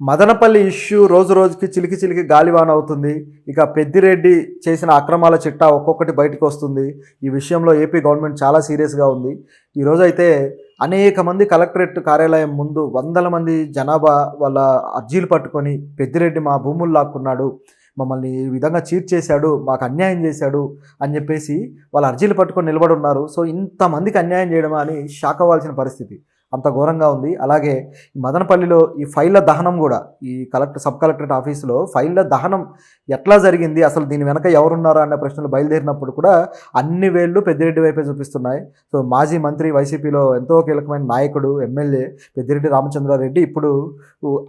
Madanapalle issue రోజు రోజుకి చిలికి చిలికి గాలివాన అవుతుంది. ఇక పెద్దిరెడ్డి చేసిన అక్రమాల చిట్టా ఒక్కొక్కటి బయటకు వస్తుంది. ఈ విషయంలో ఏపీ గవర్నమెంట్ చాలా సీరియస్‌గా ఉంది. ఈరోజైతే అనేక మంది కలెక్టరేట్ కార్యాలయం ముందు వందల మంది జనాభా వాళ్ళ అర్జీలు పట్టుకొని పెద్దిరెడ్డి మా భూములు లాక్కున్నాడు, మమ్మల్ని ఈ విధంగా చీట్ చేశాడు, మాకు అన్యాయం చేశాడు అని చెప్పేసి వాళ్ళ అర్జీలు పట్టుకొని నిలబడి ఉన్నారు. సో ఇంతమందికి అన్యాయం చేయడమా అని షాక్ అవ్వాల్సిన పరిస్థితి. అంత ఘోరంగా ఉంది. అలాగే మదనపల్లిలో ఈ ఫైళ్ళ దహనం కూడా ఈ సబ్ కలెక్టరేట్ ఆఫీసులో ఫైళ్ళ దహనం ఎట్లా జరిగింది, అసలు దీని వెనక ఎవరున్నారా అనే ప్రశ్నలు బయలుదేరినప్పుడు కూడా అన్ని వేళ్ళు పెద్దిరెడ్డి వైపే చూపిస్తున్నాయి. సో మాజీ మంత్రి, వైసీపీలో ఎంతో కీలకమైన నాయకుడు, ఎమ్మెల్యే పెద్దిరెడ్డి రామచంద్రారెడ్డి ఇప్పుడు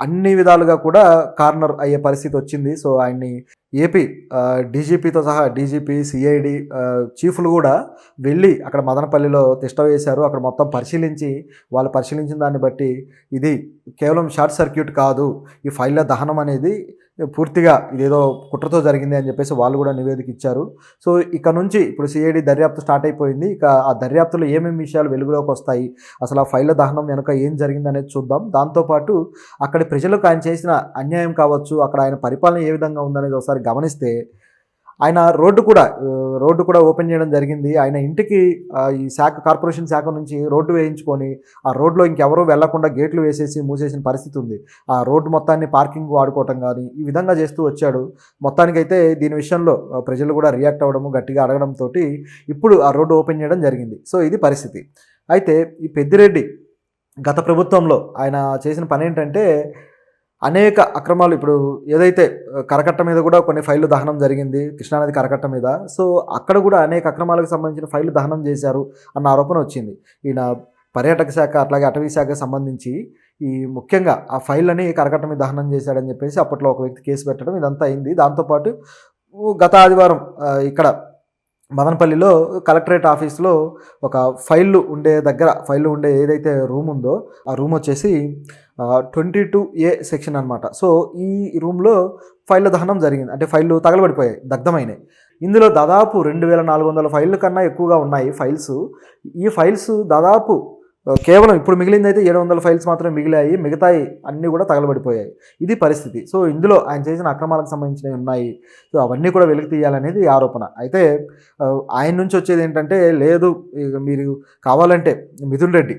అన్ని విధాలుగా కూడా కార్నర్ అయ్యే పరిస్థితి వచ్చింది. సో ఆయన్ని ఏపీ డీజీపీతో సహా డీజీపీ, సిఐడి చీఫ్లు కూడా వెళ్ళి అక్కడ మదనపల్లిలో తిష్ట వేశారు. అక్కడ మొత్తం పరిశీలించి వాళ్ళు పరిశీలించిన దాన్ని బట్టి ఇది కేవలం షార్ట్ సర్క్యూట్ కాదు, ఈ ఫైళ్ళ దహనం అనేది పూర్తిగా ఇదేదో కుట్రతో జరిగింది అని చెప్పేసి వాళ్ళు కూడా నివేదిక ఇచ్చారు. సో ఇక నుంచి ఇప్పుడు సిఐడి దర్యాప్తు స్టార్ట్ అయిపోయింది. ఇక ఆ దర్యాప్తులో ఏమేమి విషయాలు వెలుగులోకి వస్తాయి, అసలు ఆ ఫైళ్ళ దహనం వెనుక ఏం జరిగింది అనేది చూద్దాం. దాంతోపాటు అక్కడి ప్రజలకు ఆయన చేసిన అన్యాయం కావచ్చు, అక్కడ ఆయన పరిపాలన ఏ విధంగా ఉందనేది ఒకసారి గమనిస్తే ఆయన రోడ్డు కూడా ఓపెన్ చేయడం జరిగింది. ఆయన ఇంటికి ఈ కార్పొరేషన్ శాఖ నుంచి రోడ్డు వేయించుకొని ఆ రోడ్లో ఇంకెవరూ వెళ్లకుండా గేట్లు వేసేసి మూసేసిన పరిస్థితి ఉంది. ఆ రోడ్డు మొత్తాన్ని పార్కింగ్ వాడుకోవటం కానీ ఈ విధంగా చేస్తూ వచ్చాడు. మొత్తానికైతే దీని విషయంలో ప్రజలు కూడా రియాక్ట్ అవ్వడము, గట్టిగా అడగడంతో ఇప్పుడు ఆ రోడ్డు ఓపెన్ చేయడం జరిగింది. సో ఇది పరిస్థితి. అయితే ఈ పెద్దిరెడ్డి గత ప్రభుత్వంలో ఆయన చేసిన పని ఏంటంటే అనేక అక్రమాలు, ఇప్పుడు ఏదైతే కరకట్ట మీద కూడా కొన్ని ఫైళ్ళు దహనం జరిగింది, కృష్ణానది కరకట్ట మీద. సో అక్కడ కూడా అనేక అక్రమాలకు సంబంధించిన ఫైళ్ళు దహనం చేశారు అన్న ఆరోపణ వచ్చింది. ఈయన పర్యాటక శాఖ అట్లాగే అటవీ శాఖకు సంబంధించి ఈ ముఖ్యంగా ఆ ఫైళ్ళని కరకట్ట మీద దహనం చేశాడని చెప్పేసి అప్పట్లో ఒక వ్యక్తి కేసు పెట్టడం ఇదంతా అయింది. దాంతోపాటు గత ఆదివారం ఇక్కడ మదనపల్లిలో కలెక్టరేట్ ఆఫీస్లో ఒక ఫైళ్ళు ఉండే ఏదైతే రూమ్ ఉందో ఆ రూమ్ వచ్చేసి 22A సెక్షన్ అనమాట. సో ఈ రూమ్లో ఫైళ్ళ దహనం జరిగింది. అంటే ఫైళ్ళు తగలబడిపోయాయి, దగ్ధమైనాయి. ఇందులో దాదాపు 2400 ఫైళ్ళ కన్నా ఎక్కువగా ఉన్నాయి ఫైల్స్. ఈ ఫైల్స్ దాదాపు కేవలం ఇప్పుడు మిగిలింది అయితే 700 ఫైల్స్ మాత్రమే మిగిలాయి, మిగతాయి అన్నీ కూడా తగలబడిపోయాయి. ఇది పరిస్థితి. సో ఇందులో ఆయన చేసిన అక్రమాలకు సంబంధించినవి ఉన్నాయి. సో అవన్నీ కూడా వెలికి తీయాలనేది ఆరోపణ. అయితే ఆయన నుంచి వచ్చేది ఏంటంటే, లేదు మీరు కావాలంటే మిథున్ రెడ్డి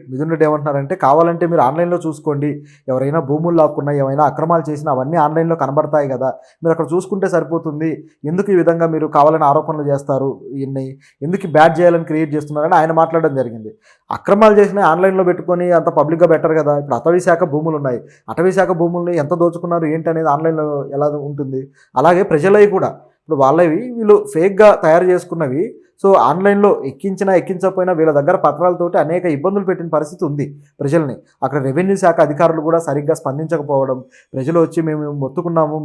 ఏమంటున్నారంటే, కావాలంటే మీరు ఆన్లైన్లో చూసుకోండి, ఎవరైనా భూములు లాక్కున్నా ఏమైనా అక్రమాలు చేసినా అవన్నీ ఆన్లైన్లో కనబడతాయి కదా, మీరు అక్కడ చూసుకుంటే సరిపోతుంది, ఎందుకు ఈ విధంగా మీరు కావాలని ఆరోపణలు చేస్తారు, ఎందుకు బ్యాడ్ చేయాలని క్రియేట్ చేస్తున్నారని ఆయన మాట్లాడడం జరిగింది. అక్రమాలు చేసిన ఆన్లైన్లో పెట్టుకొని అంత పబ్లిక్గా బెటర్ కదా. ఇప్పుడు అటవీ శాఖ భూములు ఉన్నాయి, అటవీ శాఖ భూముల్ని ఎంత దోచుకున్నారు ఏంటి అనేది ఆన్లైన్లో ఎలా ఉంటుంది. అలాగే ప్రజలవి కూడా ఇప్పుడు వాళ్ళవి వీళ్ళు ఫేక్గా తయారు చేసుకున్నవి సో ఆన్లైన్లో ఎక్కించకపోయినా వీళ్ళ దగ్గర పత్రాలతోటి అనేక ఇబ్బందులు పెట్టిన పరిస్థితి ఉంది ప్రజల్ని. అక్కడ రెవెన్యూ శాఖ అధికారులు కూడా సరిగ్గా స్పందించకపోవడం, ప్రజలు వచ్చి మేము మొత్తుకున్నాము,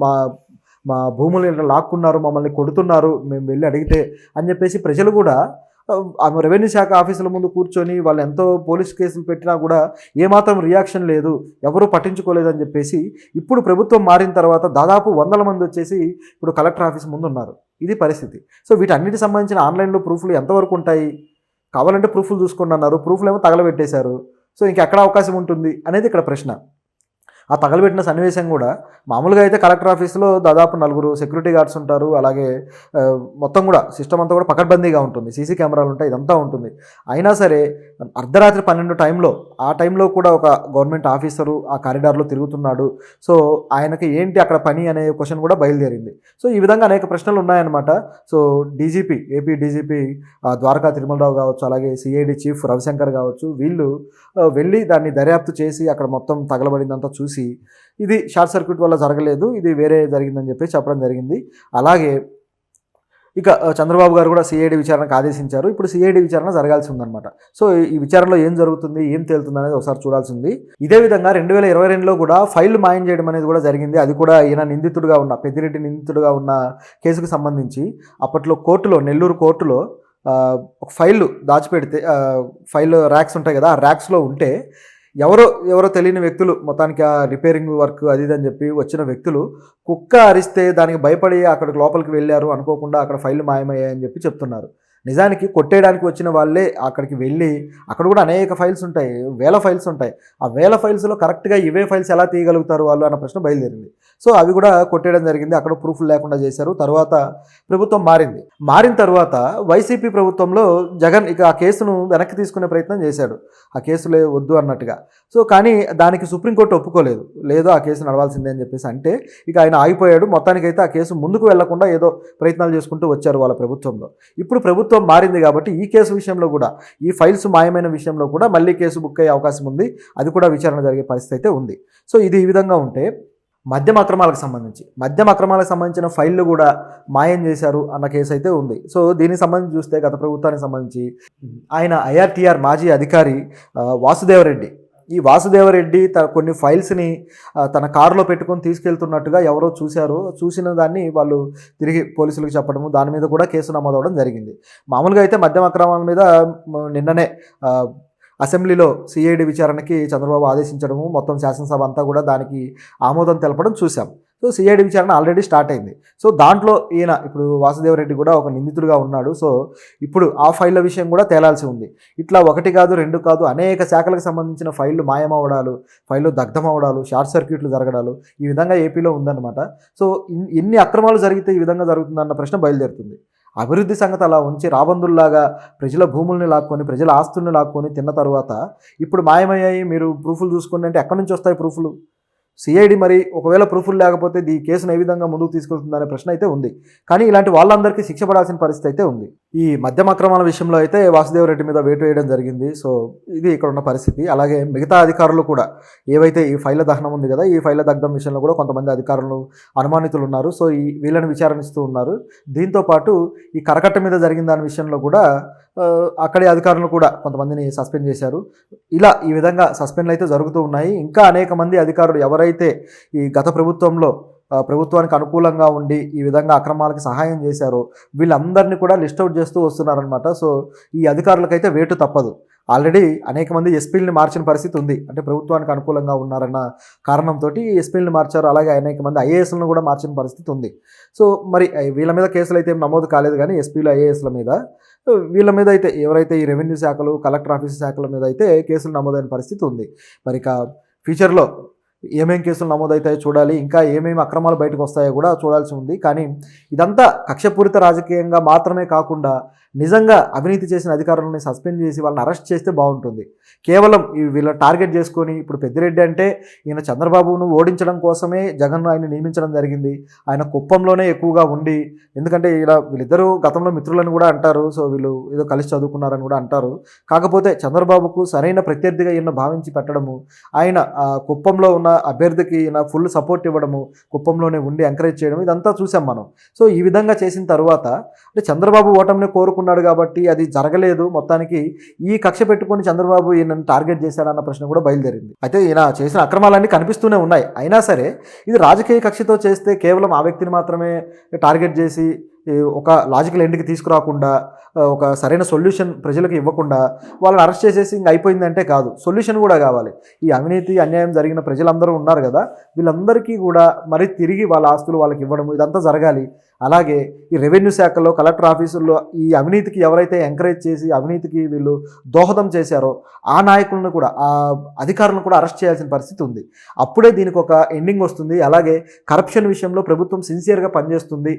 మా భూములు లాక్కున్నారు, మమ్మల్ని కొడుతున్నారు, మేము వెళ్ళి అడిగితే అని చెప్పేసి ప్రజలు కూడా రెవెన్యూ శాఖ ఆఫీసుల ముందు కూర్చొని వాళ్ళు ఎంతో పోలీస్ కేసులు పెట్టినా కూడా ఏమాత్రం రియాక్షన్ లేదు, ఎవరూ పట్టించుకోలేదని చెప్పేసి ఇప్పుడు ప్రభుత్వం మారిన తర్వాత దాదాపు 100 మంది వచ్చేసి ఇప్పుడు కలెక్టర్ ఆఫీస్ ముందు ఉన్నారు. ఇది పరిస్థితి. సో వీటన్నిటికి సంబంధించిన ఆన్లైన్లో ప్రూఫ్లు ఎంతవరకు ఉంటాయి, కావాలంటే ప్రూఫ్లు చూసుకోండి అన్నారు, ప్రూఫ్లు ఏమో తగలబెట్టేశారు. సో ఇంకెక్కడ అవకాశం ఉంటుంది అనేది ఇక్కడ ప్రశ్న. ఆ తగలబెట్టిన సన్నివేశం కూడా మామూలుగా అయితే కలెక్టర్ ఆఫీస్లో దాదాపు 4 సెక్యూరిటీ గార్డ్స్ ఉంటారు. అలాగే మొత్తం కూడా సిస్టమ్ అంతా కూడా పకడ్బందీగా ఉంటుంది, సీసీ కెమెరాలు ఉంటాయి, ఇదంతా ఉంటుంది. అయినా సరే అర్ధరాత్రి 12 ఆ టైంలో కూడా ఒక గవర్నమెంట్ ఆఫీసరు ఆ కారిడార్లో తిరుగుతున్నాడు. సో ఆయనకి ఏంటి అక్కడ పని అనే క్వశ్చన్ కూడా బయలుదేరింది. సో ఈ విధంగా అనేక ప్రశ్నలు ఉన్నాయన్నమాట. So AP DGP Dwaraka Tirumala Rao కావచ్చు, అలాగే సిఐడి చీఫ్ రవిశంకర్ కావచ్చు, వీళ్ళు వెళ్ళి దాన్ని దర్యాప్తు చేసి అక్కడ మొత్తం తగలబడిందంతా చూసి ఇది షార్ట్ సర్క్యూట్ వల్ల జరగలేదు, ఇది వేరే జరిగిందని చెప్పి చెప్పడం జరిగింది. అలాగే ఇక చంద్రబాబు గారు కూడా సిఐడి విచారణకు ఆదేశించారు. ఇప్పుడు సిఐడి విచారణ జరగాల్సి ఉందన్నమాట. సో ఈ విచారణలో ఏం జరుగుతుంది, ఏం తేలుతుంది అనేది ఒకసారి చూడాల్సి ఉంది. ఇదే విధంగా 2022లో కూడా ఫైల్ మాయం చేయడం అనేది కూడా జరిగింది. అది కూడా ఈయన పెద్దిరెడ్డి నిందితుడుగా ఉన్న కేసుకు సంబంధించి అప్పట్లో నెల్లూరు కోర్టులో ఒక ఫైల్ దాచిపెడితే, ఫైల్ ర్యాక్స్ ఉంటాయి కదా, ఆ ర్యాక్స్లో ఉంటే ఎవరో తెలియని వ్యక్తులు, మొత్తానికి ఆ రిపేరింగ్ వర్క్ అది అని చెప్పి వచ్చిన వ్యక్తులు కుక్క అరిస్తే దానికి భయపడి అక్కడికి లోపలికి వెళ్ళారు, అనుకోకుండా అక్కడ ఫైళ్ళు మాయమయ్యాయని చెప్పి చెప్తున్నారు. నిజానికి కొట్టేయడానికి వచ్చిన వాళ్ళే అక్కడికి వెళ్ళి అక్కడ కూడా అనేక ఫైల్స్ ఉంటాయి, వేల ఫైల్స్ ఉంటాయి. ఆ వేల ఫైల్స్లో కరెక్ట్గా ఇవే ఫైల్స్ ఎలా తీయగలుగుతారు వాళ్ళు అన్న ప్రశ్న బయలుదేరింది. సో అవి కూడా కొట్టేయడం జరిగింది. అక్కడ ప్రూఫ్లు లేకుండా చేశారు. తర్వాత ప్రభుత్వం మారిన తర్వాత వైసీపీ ప్రభుత్వంలో జగన్ ఇక ఆ కేసును వెనక్కి తీసుకునే ప్రయత్నం చేశాడు. ఆ కేసులే వద్దు అన్నట్టుగా. సో కానీ దానికి సుప్రీంకోర్టు ఒప్పుకోలేదు. లేదు ఆ కేసు నడవాల్సిందే అని చెప్పేసి అంటే ఇక ఆయన ఆగిపోయాడు. మొత్తానికైతే ఆ కేసు ముందుకు వెళ్లకుండా ఏదో ప్రయత్నాలు చేసుకుంటూ వచ్చారు వాళ్ళ ప్రభుత్వంలో. ఇప్పుడు ప్రభుత్వం మారింది కాబట్టి ఈ కేసు విషయంలో కూడా, ఈ ఫైల్స్ మాయమైన విషయంలో కూడా మళ్ళీ కేసు బుక్ అయ్యే అవకాశం ఉంది. అది కూడా విచారణ జరిగే పరిస్థితి అయితే ఉంది. సో ఇది ఈ విధంగా ఉంటే మద్యం అక్రమాలకు సంబంధించిన ఫైళ్లు కూడా మాయం చేశారు అన్న కేసు అయితే ఉంది. సో దీనికి సంబంధించి చూస్తే గత ప్రభుత్వానికి సంబంధించి ఆయన ఐఆర్టీఆర్ మాజీ అధికారి వాసుదేవరెడ్డి, ఈ వాసుదేవరెడ్డి కొన్ని ఫైల్స్ని తన కారులో పెట్టుకొని తీసుకెళ్తున్నట్టుగా ఎవరో చూసిన దాన్ని వాళ్ళు తిరిగి పోలీసులకు చెప్పడము, దాని మీద కూడా కేసు నమోదవడం జరిగింది. మామూలుగా అయితే మద్యం అక్రమాల మీద నిన్ననే అసెంబ్లీలో సిఐడి విచారణకి చంద్రబాబు ఆదేశించడము, మొత్తం శాసనసభ అంతా కూడా దానికి ఆమోదం తెలపడం చూసాం. సో సిఐడి విచారణ ఆల్రెడీ స్టార్ట్ అయింది. సో దాంట్లో ఈయన ఇప్పుడు వాసుదేవరెడ్డి కూడా ఒక నిందితుడిగా ఉన్నాడు. సో ఇప్పుడు ఆ ఫైళ్ళ విషయం కూడా తేలాల్సి ఉంది. ఇట్లా 1 కాదు 2 కాదు అనేక శాఖలకు సంబంధించిన ఫైళ్ళు మాయమవడాలు, ఫైళ్ళు దగ్ధమవడాలు, షార్ట్ సర్క్యూట్లు జరగడాలు ఈ విధంగా ఏపీలో ఉందన్నమాట. సో ఎన్ని అక్రమాలు జరిగితే ఈ విధంగా జరుగుతుందన్న ప్రశ్న బయలుదేరుతుంది. అభివృద్ధి సంగతి అలా ఉంచి రాబందుల్లాగా ప్రజల భూముల్ని లాక్కొని, ప్రజల ఆస్తుల్ని లాక్కొని తిన్న తర్వాత ఇప్పుడు మాయమయ్యాయి, మీరు ప్రూఫ్లు చూసుకోండి అంటే ఎక్కడి నుంచి వస్తాయి ప్రూఫ్లు? సిఐడి మరి ఒకవేళ ప్రూఫ్లు లేకపోతే ఈ కేసును ఏ విధంగా ముందుకు తీసుకెళ్తుందనే ప్రశ్న అయితే ఉంది. కానీ ఇలాంటి వాళ్ళందరికీ శిక్ష పడాల్సిన పరిస్థితి అయితే ఉంది. ఈ మద్యం అక్రమాల విషయంలో అయితే వాసుదేవరెడ్డి మీద వేటు వేయడం జరిగింది. సో ఇది ఇక్కడ ఉన్న పరిస్థితి. అలాగే మిగతా అధికారులు కూడా ఏవైతే ఈ ఫైళ్ళ దహనం ఉంది కదా, ఈ ఫైళ్ళ దగ్ధం విషయంలో కూడా కొంతమంది అధికారులు అనుమానితులు ఉన్నారు. సో వీళ్ళని విచారణిస్తూ ఉన్నారు. దీంతోపాటు ఈ కరకట్ట మీద జరిగిన దాని విషయంలో కూడా అక్కడి అధికారులు కూడా కొంతమందిని సస్పెండ్ చేశారు. ఈ విధంగా సస్పెండ్లు అయితే జరుగుతూ ఉన్నాయి. ఇంకా అనేక మంది అధికారులు ఎవరైతే ఈ గత ప్రభుత్వంలో ప్రభుత్వానికి అనుకూలంగా ఉండి ఈ విధంగా అక్రమాలకు సహాయం చేశారో వీళ్ళందరినీ కూడా లిస్ట్ అవుట్ చేస్తూ వస్తున్నారనమాట. సో ఈ అధికారులకైతే వేటు తప్పదు. ఆల్రెడీ అనేక మంది ఎస్పీలని మార్చిన పరిస్థితి ఉంది. అంటే ప్రభుత్వానికి అనుకూలంగా ఉన్నారన్న కారణంతో ఎస్పీలని మార్చారు. అలాగే అనేక మంది ఐఏఎస్లను కూడా మార్చిన పరిస్థితి ఉంది. సో మరి వీళ్ళ మీద కేసులు అయితే నమోదు కాలేదు, కానీ ఎస్పీలు ఐఏఎస్ల మీద, వీళ్ళ మీద అయితే ఎవరైతే ఈ రెవెన్యూ శాఖలు, కలెక్టర్ ఆఫీసు శాఖల మీద అయితే కేసులు నమోదైన పరిస్థితి ఉంది. మరి ఇక ఫ్యూచర్లో ఏమేం కేసులు నమోదవుతాయో చూడాలి. ఇంకా ఏమేమి అక్రమాలు బయటకు వస్తాయో కూడా చూడాల్సి ఉంది. కానీ ఇదంతా కక్షపూరిత రాజకీయంగా మాత్రమే కాకుండా నిజంగా అవినీతి చేసిన అధికారులని సస్పెండ్ చేసి వాళ్ళని అరెస్ట్ చేస్తే బాగుంటుంది. కేవలం వీళ్ళ టార్గెట్ చేసుకొని ఇప్పుడు పెద్దిరెడ్డి అంటే ఈయన చంద్రబాబును ఓడించడం కోసమే జగన్ ఆయన నియమించడం జరిగింది. ఆయన కుప్పంలోనే ఎక్కువగా ఉండి, ఎందుకంటే వీళ్ళిద్దరూ గతంలో మిత్రులను కూడా అంటారు. సో వీళ్ళు ఏదో కలిసి చదువుకున్నారని కూడా అంటారు. కాకపోతే చంద్రబాబుకు సరైన ప్రత్యర్థిగా ఈయన భావించి పెట్టడము, ఆయన కుప్పంలో ఉన్న అభ్యర్థికి ఈయన ఫుల్ సపోర్ట్ ఇవ్వడము, కుప్పంలోనే ఉండి ఎంకరేజ్ చేయడం, ఇదంతా చూసాం మనం. సో ఈ విధంగా చేసిన తర్వాత అంటే చంద్రబాబు ఓటమిని కోరుకున్నాడు కాబట్టి అది జరగలేదు. మొత్తానికి ఈ కక్ష పెట్టుకొని చంద్రబాబు ఈయనను టార్గెట్ చేశాడన్న ప్రశ్న కూడా బయలుదేరింది. అయితే ఈయన చేసిన అక్రమాలన్నీ కనిపిస్తూనే ఉన్నాయి. అయినా సరే ఇది రాజకీయ కక్షతో చేస్తే కేవలం ఆ వ్యక్తిని మాత్రమే టార్గెట్ చేసి ఒక లాజికల్ ఎండ్కి తీసుకురాకుండా, ఒక సరైన సొల్యూషన్ ప్రజలకు ఇవ్వకుండా వాళ్ళని అరెస్ట్ చేసేసి ఇంక అయిపోయిందంటే కాదు, సొల్యూషన్ కూడా కావాలి. ఈ అవినీతి అన్యాయం జరిగిన ప్రజలందరూ ఉన్నారు కదా, వీళ్ళందరికీ కూడా మరి తిరిగి వాళ్ళ ఆస్తులు వాళ్ళకి ఇవ్వడం ఇదంతా జరగాలి. అలాగే ఈ రెవెన్యూ శాఖలో, కలెక్టర్ ఆఫీసుల్లో ఈ అవినీతికి ఎవరైతే ఎంకరేజ్ చేసి అవినీతికి వీళ్ళు దోహదం చేశారో ఆ నాయకులను కూడా, ఆ అధికారులను కూడా అరెస్ట్ చేయాల్సిన పరిస్థితి ఉంది. అప్పుడే దీనికి ఒక ఎండింగ్ వస్తుంది. అలాగే కరప్షన్ విషయంలో ప్రభుత్వం సిన్సియర్గా పనిచేస్తుంది.